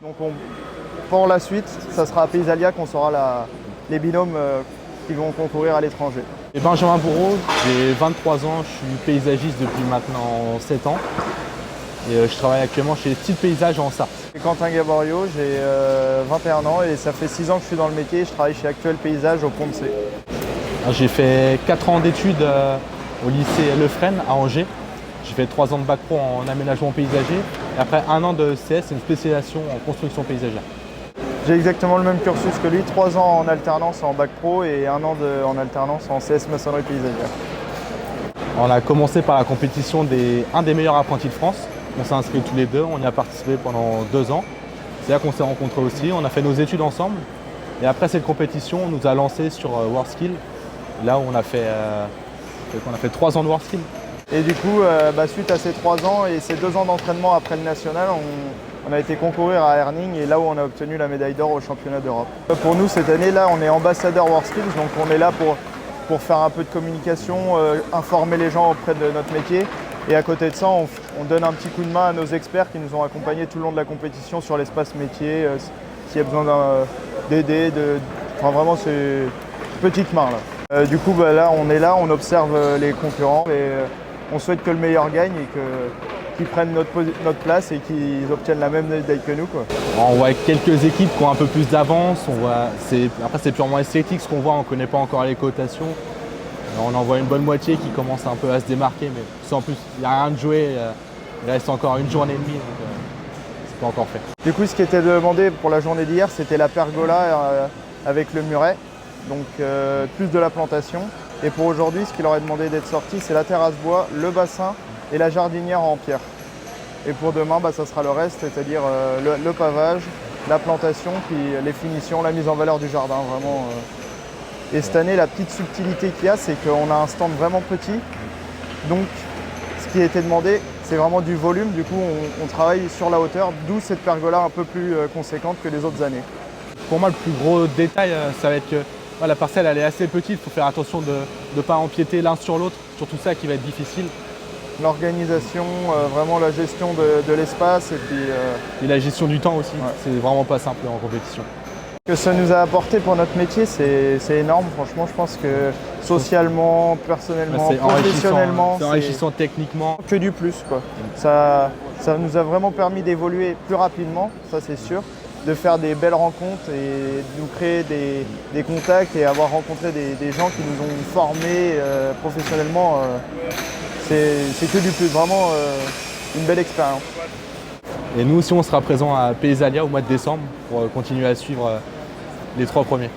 Donc pour la suite, ça sera à Paysalia qu'on saura les binômes qui vont concourir à l'étranger. Et Benjamin Bourreau, j'ai 23 ans, je suis paysagiste depuis maintenant 7 ans. Et je travaille actuellement chez Style Paysage en Sarthe. Je suis Quentin Gaborio, j'ai 21 ans et ça fait 6 ans que je suis dans le métier. Je travaille chez Actuel Paysage au Pont de C. J'ai fait 4 ans d'études au lycée Lefresne à Angers. J'ai fait 3 ans de bac pro en aménagement paysager et après 1 an de CS, une spécialisation en construction paysagère. J'ai exactement le même cursus que lui, 3 ans en alternance en bac pro et 1 an en alternance en CS maçonnerie paysagère. On a commencé par la compétition un des meilleurs apprentis de France. On s'est inscrits tous les deux, on y a participé pendant 2 ans. C'est là qu'on s'est rencontrés aussi, on a fait nos études ensemble. Et après cette compétition, on nous a lancé sur WorldSkill, là où on a fait 3 ans de WorldSkill. Et du coup, suite à ces 3 ans et ces 2 ans d'entraînement après le national, on a été concourir à Herning et là où on a obtenu la médaille d'or au championnat d'Europe. Pour nous, cette année-là, on est ambassadeur WorldSkills, donc on est là pour faire un peu de communication, informer les gens auprès de notre métier. Et à côté de ça, on donne un petit coup de main à nos experts qui nous ont accompagnés tout le long de la compétition sur l'espace métier, s'il y a besoin d'aider, enfin vraiment c'est une petite main là. Du coup là, on observe les concurrents et on souhaite que le meilleur gagne et qu'ils prennent notre place et qu'ils obtiennent la même médaille que nous, quoi. On voit quelques équipes qui ont un peu plus d'avance, après c'est purement esthétique ce qu'on voit, on ne connaît pas encore les cotations. On en voit une bonne moitié qui commence un peu à se démarquer, mais sans plus, il n'y a rien de joué, il reste encore une journée et demie, donc c'est pas encore fait. Du coup, ce qui était demandé pour la journée d'hier, c'était la pergola avec le muret, donc plus de la plantation. Et pour aujourd'hui, ce qui leur est demandé d'être sorti, c'est la terrasse bois, le bassin et la jardinière en pierre. Et pour demain, ça sera le reste, c'est-à-dire le pavage, la plantation, puis les finitions, la mise en valeur du jardin, vraiment. Et cette année, la petite subtilité qu'il y a, c'est qu'on a un stand vraiment petit. Donc, ce qui a été demandé, c'est vraiment du volume. Du coup, on travaille sur la hauteur, d'où cette pergola un peu plus conséquente que les autres années. Pour moi, le plus gros détail, ça va être que la parcelle elle est assez petite. Il faut faire attention de ne pas empiéter l'un sur l'autre. Surtout ça qui va être difficile. L'organisation, vraiment la gestion de l'espace et puis... Et la gestion du temps aussi. Ouais. C'est vraiment pas simple en compétition. Ce que ça nous a apporté pour notre métier, c'est énorme. Franchement, je pense que socialement, personnellement, professionnellement, c'est enrichissant techniquement. Que du plus, quoi. Ça nous a vraiment permis d'évoluer plus rapidement, ça c'est sûr, de faire des belles rencontres et de nous créer des contacts et avoir rencontré des gens qui nous ont formés professionnellement. C'est que du plus, vraiment une belle expérience. Et nous aussi, on sera présent à Paysalia au mois de décembre pour continuer à suivre les 3 premiers.